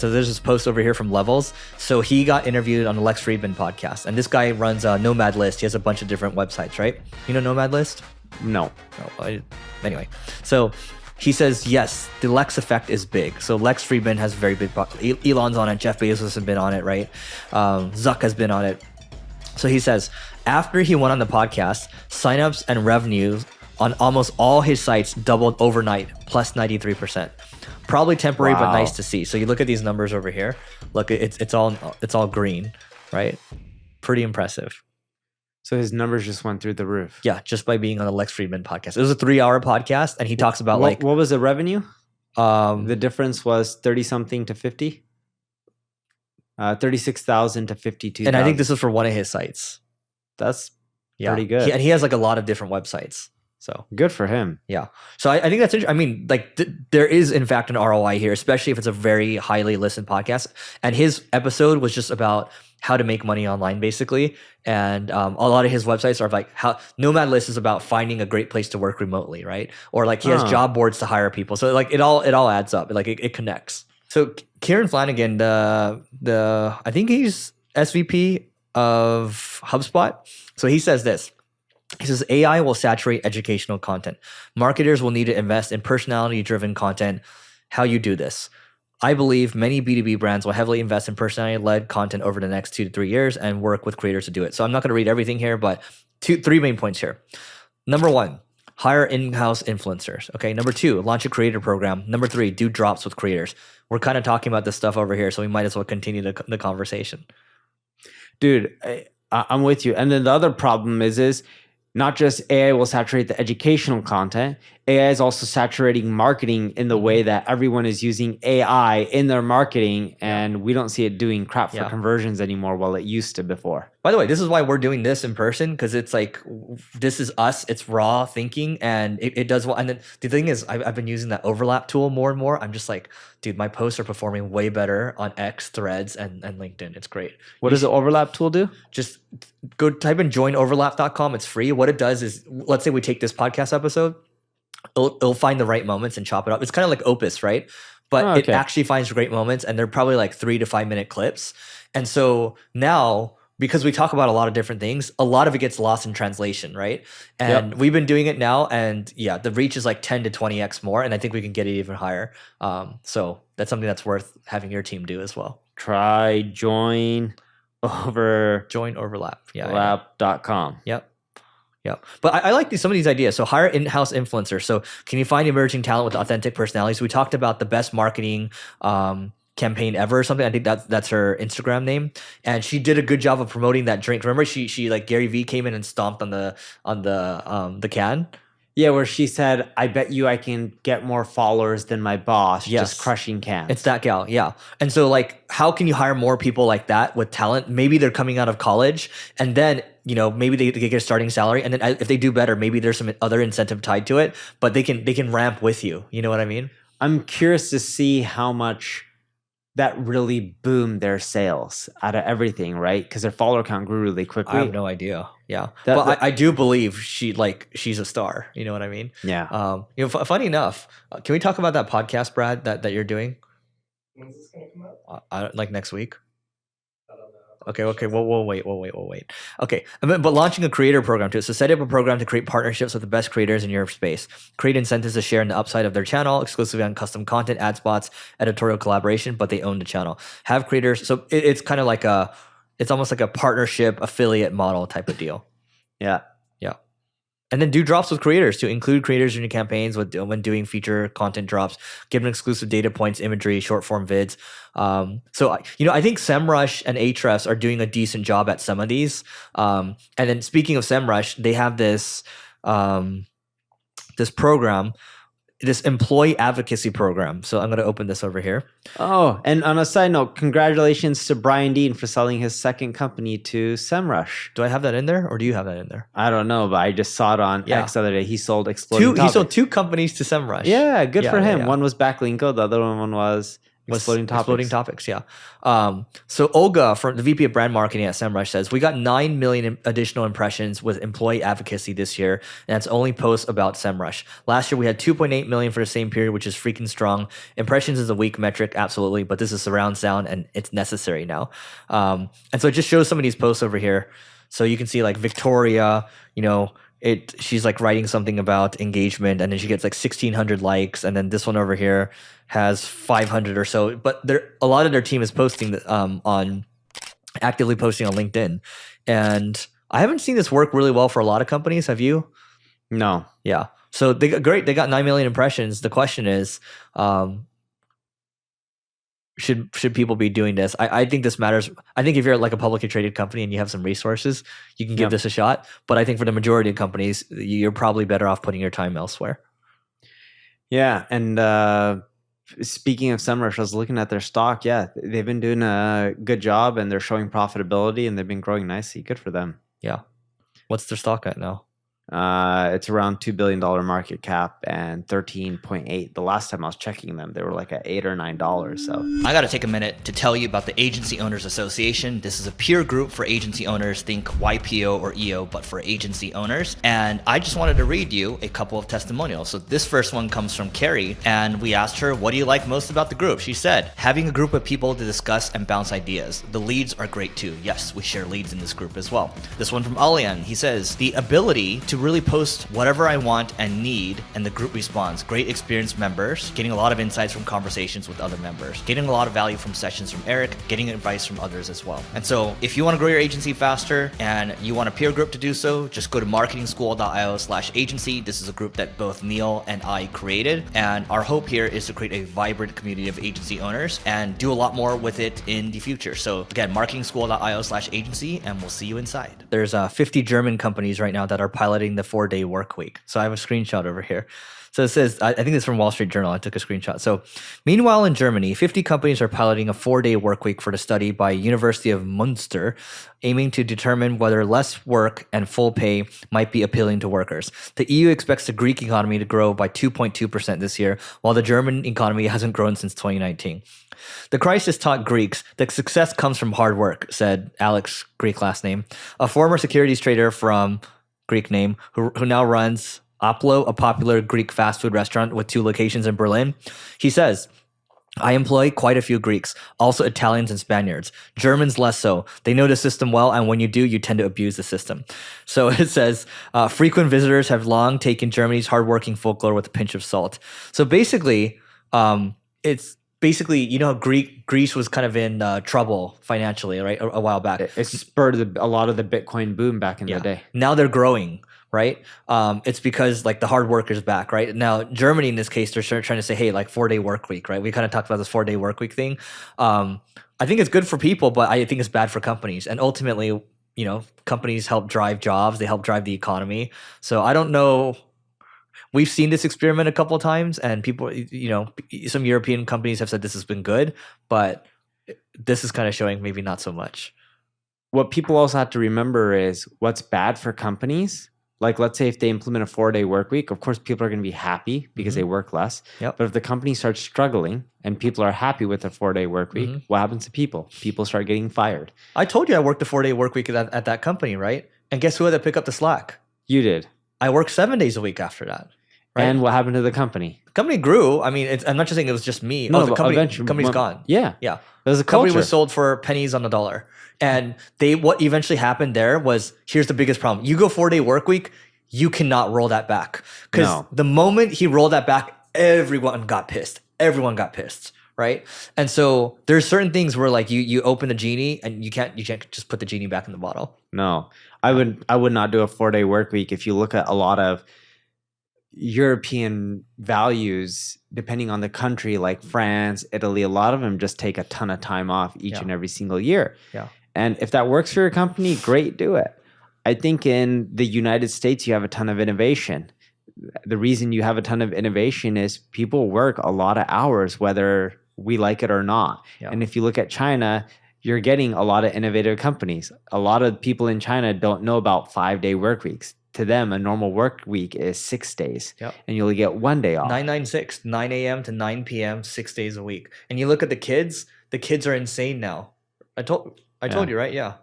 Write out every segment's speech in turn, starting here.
So there's this post over here from Levels. So he got interviewed on the Lex Fridman podcast, and this guy runs a Nomad List. He has a bunch of different websites, right? You know Nomad List? No. Anyway, so he says, yes, the Lex effect is big. So Lex Fridman has very big, Elon's on it, Jeff Bezos has been on it, right? Zuck has been on it. So he says, after he went on the podcast, signups and revenues on almost all his sites doubled overnight, plus 93%. Probably temporary, but nice to see. So you look at these numbers over here. Look, it's all green, right? Pretty impressive. So his numbers just went through the roof. Yeah, just by being on the Lex Fridman podcast. It was a 3-hour podcast, and he talks about what was the revenue? The difference was 30 something to 50. 36,000 to 52,000. And I think this is for one of his sites. That's pretty good. And he has like a lot of different websites. So good for him. Yeah. So I think that's interesting. I mean, like there is in fact an ROI here, especially if it's a very highly listened podcast. And his episode was just about how to make money online, basically. And a lot of his websites are like how Nomad List is about finding a great place to work remotely, right? Or like he has job boards to hire people. So like it all adds up. Like it connects. So Kieran Flanagan, I think he's SVP of HubSpot. So he says this. He says, AI will saturate educational content. Marketers will need to invest in personality-driven content. How you do this? I believe many B2B brands will heavily invest in personality-led content over the next 2 to 3 years and work with creators to do it. So I'm not going to read everything here, but 3 main points here. Number 1, hire in-house influencers. Okay. Number 2, launch a creator program. Number 3, do drops with creators. We're kind of talking about this stuff over here, so we might as well continue the conversation. Dude, I'm with you. And then the other problem is not just AI will saturate the educational content, AI is also saturating marketing in the way that everyone is using AI in their marketing, and we don't see it doing crap for conversions anymore while it used to before. By the way, this is why we're doing this in person, because it's like, this is us, it's raw thinking, and it does well. And then the thing is, I've been using that overlap tool more and more. I'm just like, dude, my posts are performing way better on X, Threads, and LinkedIn. It's great. What does the overlap tool do? Just go type in joinoverlap.com. It's free. What it does is, let's say we take this podcast episode, it'll find the right moments and chop it up. It's kind of like Opus, right? But it actually finds great moments, and they're probably like 3 to 5 minute clips. And so now, because we talk about a lot of different things, a lot of it gets lost in translation, right? And we've been doing it now, and the reach is like 10 to 20x more, and I think we can get it even higher. So that's something that's worth having your team do as well. Try joinoverlap. Lab.com. Yep. But I like some of these ideas. So hire in-house influencers. So can you find emerging talent with authentic personalities? So we talked about the best marketing campaign ever or something. I think that's her Instagram name, and she did a good job of promoting that drink. Remember, she like Gary Vee came in and stomped on the can. Yeah, where she said, "I bet you I can get more followers than my boss just crushing cans." It's that gal, yeah. And so like, how can you hire more people like that with talent? Maybe they're coming out of college, and then maybe they get a starting salary, and then if they do better, maybe there's some other incentive tied to it, but they can ramp with you. You know what I mean? I'm curious to see how much that really boomed their sales out of everything, right? Because their follower count grew really quickly. I have no idea. Yeah, but I do believe she's a star. You know what I mean? Yeah. Funny enough, can we talk about that podcast, Brad, that you're doing? When's this gonna come out? Like next week. I don't know. Okay. We'll wait. Okay. But launching a creator program too. So set up a program to create partnerships with the best creators in your space. Create incentives to share in the upside of their channel, exclusively on custom content, ad spots, editorial collaboration, but they own the channel. Have creators. So it's kind of like it's almost like a partnership affiliate model type of deal. Yeah. And then do drops with creators to include creators in your campaigns when doing feature content drops. Give them exclusive data points, imagery, short form vids. So I think SEMrush and Ahrefs are doing a decent job at some of these. And then speaking of SEMrush, they have this program, this employee advocacy program. So I'm going to open this over here. Oh, and on a side note, congratulations to Brian Dean for selling his second company to SEMrush. Do I have that in there, or do you have that in there? I don't know, but I just saw it on X the other day. He sold Exploding Topics. He sold 2 companies to SEMrush. Yeah, good for him. Yeah. One was Backlinko. The other one was Exploding topics. Exploding topics, yeah. So Olga, from the VP of Brand Marketing at SEMrush, says, we got 9 million additional impressions with employee advocacy this year, and that's only posts about SEMrush. Last year, we had 2.8 million for the same period, which is freaking strong. Impressions is a weak metric, absolutely, but this is surround sound, and it's necessary now. And so it just shows some of these posts over here. So you can see like Victoria, she's like writing something about engagement, and then she gets like 1,600 likes, and then this one over here has 500 or so. But a lot of their team is posting actively posting on LinkedIn, and I haven't seen this work really well for a lot of companies. Have you? No. Yeah. So they got 9 million impressions. The question is, should people be doing this? I think this matters. I think if you're like a publicly traded company and you have some resources, you can give this a shot. But I think for the majority of companies, you're probably better off putting your time elsewhere. Yeah. And speaking of SEMrush, I was looking at their stock. Yeah, they've been doing a good job, and they're showing profitability, and they've been growing nicely. Good for them. Yeah. What's their stock at now? It's around $2 billion market cap and 13.8. The last time I was checking them, they were like at $8 or $9. So I got to take a minute to tell you about the Agency Owners Association. This is a peer group for agency owners. Think YPO or EO, but for agency owners. And I just wanted to read you a couple of testimonials. So this first one comes from Carrie, and we asked her, what do you like most about the group? She said, having a group of people to discuss and bounce ideas. The leads are great too. Yes, we share leads in this group as well. This one from Alian, he says, the ability to really post whatever I want and need, and the group responds. Great experienced members, getting a lot of insights from conversations with other members, getting a lot of value from sessions from Eric, getting advice from others as well. And so if you want to grow your agency faster and you want a peer group to do so, just go to marketingschool.io/agency. This is a group that both Neil and I created, and our hope here is to create a vibrant community of agency owners and do a lot more with it in the future. So again, marketingschool.io/agency, and we'll see you inside. There's 50 German companies right now that are piloting the 4-day work week. So I have a screenshot over here. So it says, I think it's from Wall Street Journal. I took a screenshot. So meanwhile, in Germany, 50 companies are piloting a 4-day work week for the study by University of Munster, aiming to determine whether less work and full pay might be appealing to workers. The EU expects the Greek economy to grow by 2.2% this year, while the German economy hasn't grown since 2019. The crisis taught Greeks that success comes from hard work, said Alex, Greek last name, a former securities trader from Greek name, who now runs Oplo, a popular Greek fast food restaurant with 2 locations in Berlin. He says, I employ quite a few Greeks, also Italians and Spaniards. Germans less so. They know the system well, and when you do, you tend to abuse the system. So it says, frequent visitors have long taken Germany's hardworking folklore with a pinch of salt. So basically, it's basically, Greece was kind of in trouble financially, right, a while back. it spurred a lot of the Bitcoin boom back in the day. Now they're growing, right? It's because like the hard work is back, right? Now Germany in this case, they're trying to say, hey, like 4-day work week, right? We kind of talked about this 4-day work week thing. I think it's good for people, but I think it's bad for companies. And ultimately, companies help drive jobs. They help drive the economy. So I don't know. We've seen this experiment a couple of times, and people, some European companies have said this has been good, but this is kind of showing maybe not so much. What people also have to remember is what's bad for companies. Like, let's say if they implement a 4-day work week, of course, people are going to be happy because they work less. Yep. But if the company starts struggling and people are happy with a 4-day work week, what happens to people? People start getting fired. I told you I worked a 4-day work week at that company, right? And guess who had to pick up the slack? You did. I worked 7 days a week after that. Right? And what happened to the company? The company grew. I mean, I'm not just saying it was just me. No, the company's gone. Yeah. Yeah. There's a The company culture. was sold for pennies on the dollar. And what eventually happened there was, here's the biggest problem. You go 4-day work week, you cannot roll that back. Because the moment he rolled that back, everyone got pissed. Everyone got pissed, right? And so there's certain things where like you open the genie and you can't just put the genie back in the bottle. No. I would not do a 4-day work week. If you look at a lot of European values, depending on the country, like France, Italy, a lot of them just take a ton of time off each and every single year. Yeah. And if that works for your company, great, do it. I think in the United States, you have a ton of innovation. The reason you have a ton of innovation is people work a lot of hours, whether we like it or not. Yeah. And if you look at China, you're getting a lot of innovative companies. A lot of people in China don't know about 5-day work weeks. to them, a normal work week is 6 days, Yep. and you only get 1 day off. 996, 9 a.m. to 9 p.m., 6 days a week. And you look at the kids are insane now. I told you, right? Yeah.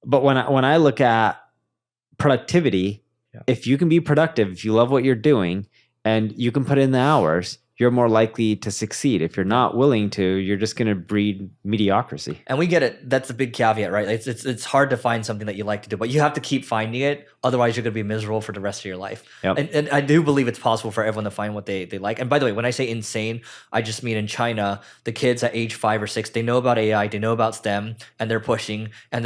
But when I look at productivity, if you can be productive, if you love what you're doing, and you can put in the hours, you're more likely to succeed. If you're not willing to, you're just going to breed mediocrity. And we get it. That's a big caveat, right? It's hard to find something that you like to do, but you have to keep finding it. Otherwise, you're going to be miserable for the rest of your life. Yep. And I do believe it's possible for everyone to find what they like. And by the way, when I say insane, I just mean in China, the kids at age 5 or 6, they know about AI, they know about STEM, and they're pushing. And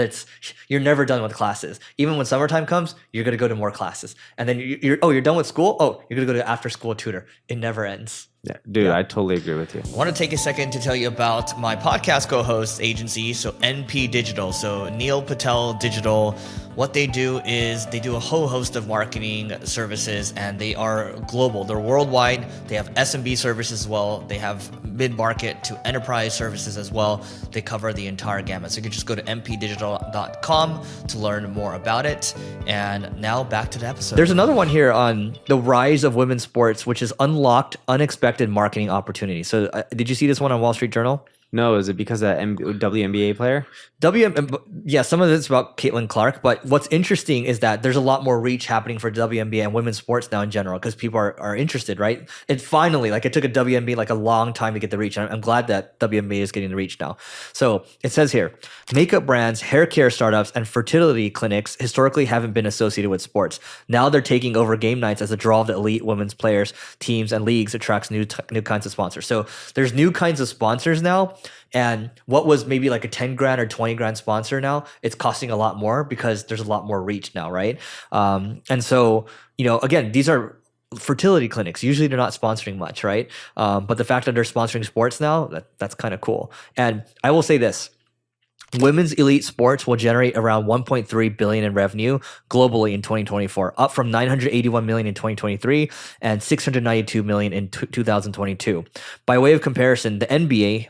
you're never done with classes. Even when summertime comes, you're going to go to more classes. And then you're done with school? Oh, you're going to go to after school tutor. It never ends. Yeah, dude, I totally agree with you. I want to take a second to tell you about my podcast co-host agency, so NP Digital, so Neil Patel Digital. What they do is they do a whole host of marketing services, and they are global. They're worldwide. They have SMB services as well. They have mid-market to enterprise services as well. They cover the entire gamut. So you can just go to mpdigital.com to learn more about it. And now back to the episode. There's another one here on the rise of women's sports, which is unlocked unexpected marketing opportunities. So did you see this one on Wall Street Journal? No, is it because of WNBA player? Yeah, some of it's about Caitlin Clark, but what's interesting is that there's a lot more reach happening for WNBA and women's sports now in general because people are interested, right? It finally, it took a WNBA a long time to get the reach. And I'm glad that WNBA is getting the reach now. So it says here, makeup brands, hair care startups, and fertility clinics historically haven't been associated with sports. Now they're taking over game nights as a draw of the elite women's players, teams, and leagues attracts new kinds of sponsors. So there's new kinds of sponsors now. And what was maybe like a 10 grand or 20 grand sponsor now, it's costing a lot more because there's a lot more reach now, right? And so, again, these are fertility clinics. Usually they're not sponsoring much, right? But the fact that they're sponsoring sports now, that's kind of cool. And I will say this. Women's elite sports will generate around 1.3 billion in revenue globally in 2024, up from 981 million in 2023 and 692 million in 2022. By way of comparison, the NBA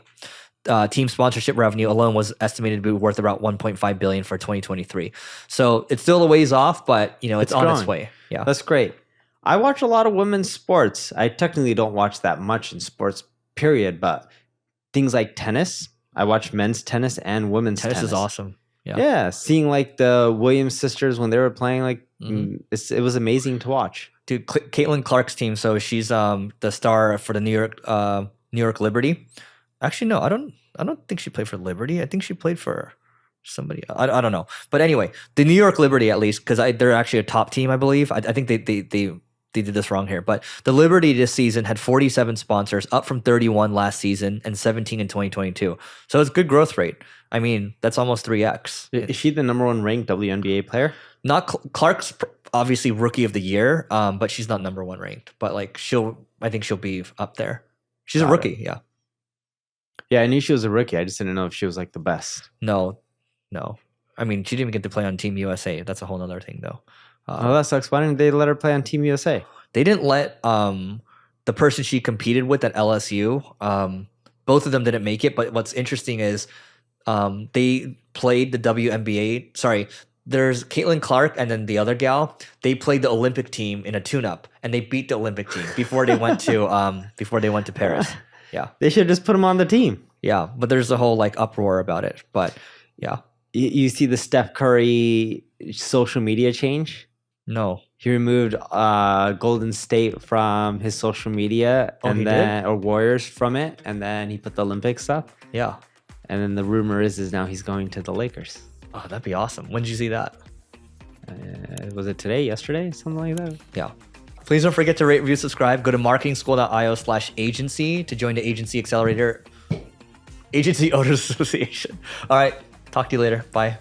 team sponsorship revenue alone was estimated to be worth about 1.5 billion for 2023. So it's still a ways off, but it's on its way. Yeah, that's great. I watch a lot of women's sports. I technically don't watch that much in sports, period. But things like tennis, I watch men's tennis and women's tennis. Tennis is awesome. Yeah, seeing the Williams sisters when they were playing, it was amazing to watch. Dude, Caitlin Clark's team. So she's the star for the New York Liberty. Actually, no, I don't think she played for Liberty. I think she played for somebody. I don't know. But anyway, the New York Liberty, at least, because they're actually a top team, I believe. I think they did this wrong here. But the Liberty this season had 47 sponsors, up from 31 last season and 17 in 2022. So it's a good growth rate. I mean, that's almost 3x. Is she the number 1 ranked WNBA player? Not Clark's obviously rookie of the year, but she's not number 1 ranked. But I think she'll be up there. She's a rookie, yeah. Yeah, I knew she was a rookie. I just didn't know if she was the best. No. I mean, she didn't even get to play on Team USA. That's a whole other thing, though. Oh, that sucks. Why didn't they let her play on Team USA? They didn't let the person she competed with at LSU. Both of them didn't make it. But what's interesting is they played the WNBA. Sorry, there's Caitlin Clark and then the other gal. They played the Olympic team in a tune-up, and they beat the Olympic team before they went to Paris. Yeah, they should just put him on the team. Yeah, but there's a whole uproar about it. But yeah, you see the Steph Curry social media change? No, he removed Golden State from his social media, or Warriors from it, and then he put the Olympic stuff. Yeah, and then the rumor is now he's going to the Lakers. Oh, that'd be awesome. When did you see that? Was it today? Yesterday? Something like that. Yeah. Please don't forget to rate, review, subscribe. Go to marketingschool.io/agency to join the Agency Accelerator, Agency Owners Association. All right. Talk to you later. Bye.